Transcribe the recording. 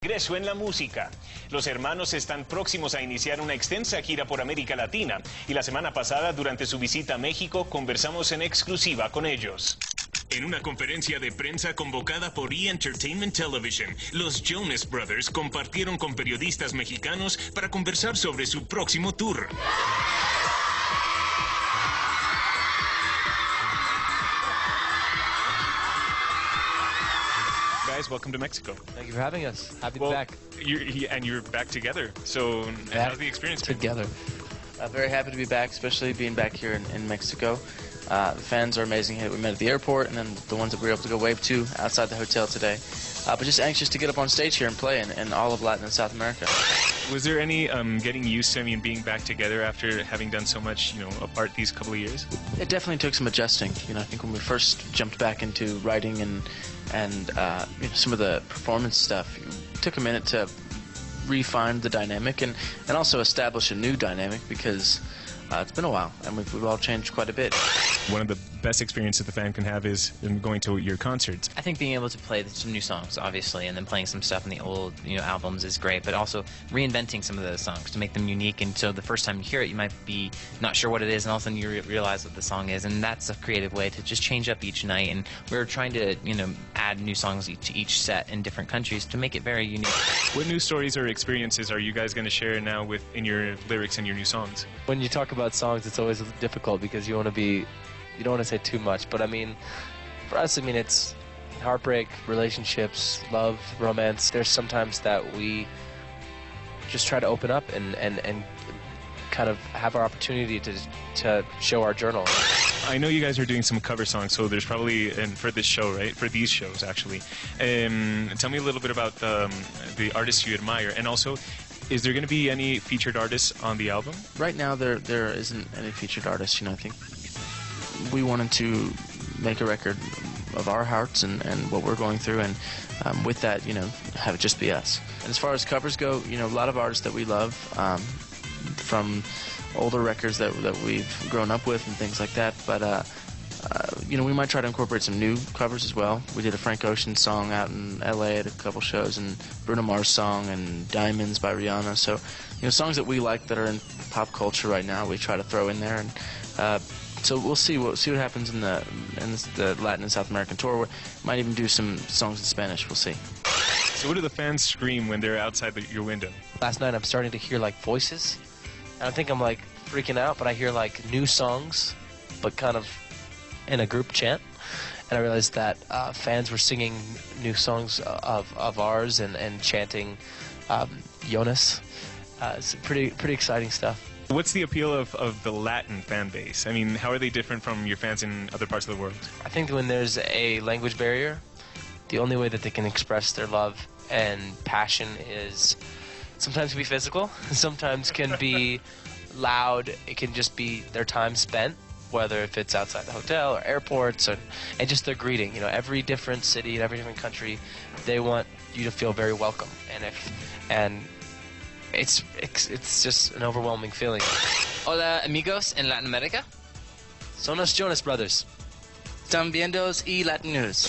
Regreso en la música. Los hermanos están próximos a iniciar una extensa gira por América Latina y la semana pasada, durante su visita a México, conversamos en exclusiva con ellos. En una conferencia de prensa convocada por Entertainment Television, los Jonas Brothers compartieron con periodistas mexicanos para conversar sobre su próximo tour. Guys, welcome to Mexico. Thank you for having us. Happy to be back. You're back together. So, how's the experience been? Together. Very happy to be back, especially being back here in Mexico. The fans are amazing. We met at the airport, and then the ones that we were able to go wave to outside the hotel today. But just anxious to get up on stage here and play in all of Latin and South America. Was there any getting used to, being back together after having done so much, apart these couple of years? It definitely took some adjusting. I think when we first jumped back into writing and some of the performance stuff, it took a minute to refine the dynamic and also establish a new dynamic because it's been a while and we've all changed quite a bit. One of the best experiences the fan can have is going to your concerts. I think being able to play some new songs, obviously, and then playing some stuff in the old albums is great, but also reinventing some of those songs to make them unique, and so the first time you hear it, you might be not sure what it is, and all of a sudden you realize what the song is, and that's a creative way to just change up each night, and we're trying to, add new songs to each set in different countries to make it very unique. What new stories or experiences are you guys going to share now in your lyrics and your new songs? When you talk about songs, it's always difficult because you don't want to say too much, but for us, it's heartbreak, relationships, love, romance. There's sometimes that we just try to open up and kind of have our opportunity to show our journal. I know you guys are doing some cover songs, so there's probably, and for this show, right? For these shows, actually. Tell me a little bit about the artists you admire, and also, is there going to be any featured artists on the album? Right now, there isn't any featured artists. I think we wanted to make a record of our hearts and what we're going through, and with that, have it just be us. And as far as covers go, a lot of artists that we love, from older records that we've grown up with and things like that, but we might try to incorporate some new covers as well. We did a Frank Ocean song out in LA at a couple shows, and Bruno Mars song, and Diamonds by Rihanna. So, songs that we like that are in pop culture right now, we try to throw in there, and so we'll see what happens in the Latin and South American tour. We might even do some songs in Spanish. We'll see. So what do the fans scream when they're outside your window? Last night I'm starting to hear voices, and I think I'm freaking out, but I hear new songs, but kind of in a group chant, and I realized that fans were singing new songs of ours and chanting Jonas. It's pretty exciting stuff. What's the appeal of the Latin fan base? How are they different from your fans in other parts of the world? I think when there's a language barrier, the only way that they can express their love and passion is sometimes be physical, sometimes can be loud, it can just be their time spent, whether if it's outside the hotel or airports, and just their greeting. Every different city and every different country, they want you to feel very welcome, and it's just an overwhelming feeling. Hola amigos en Latin America. Son los Jonas Brothers. Están viendo Latin News.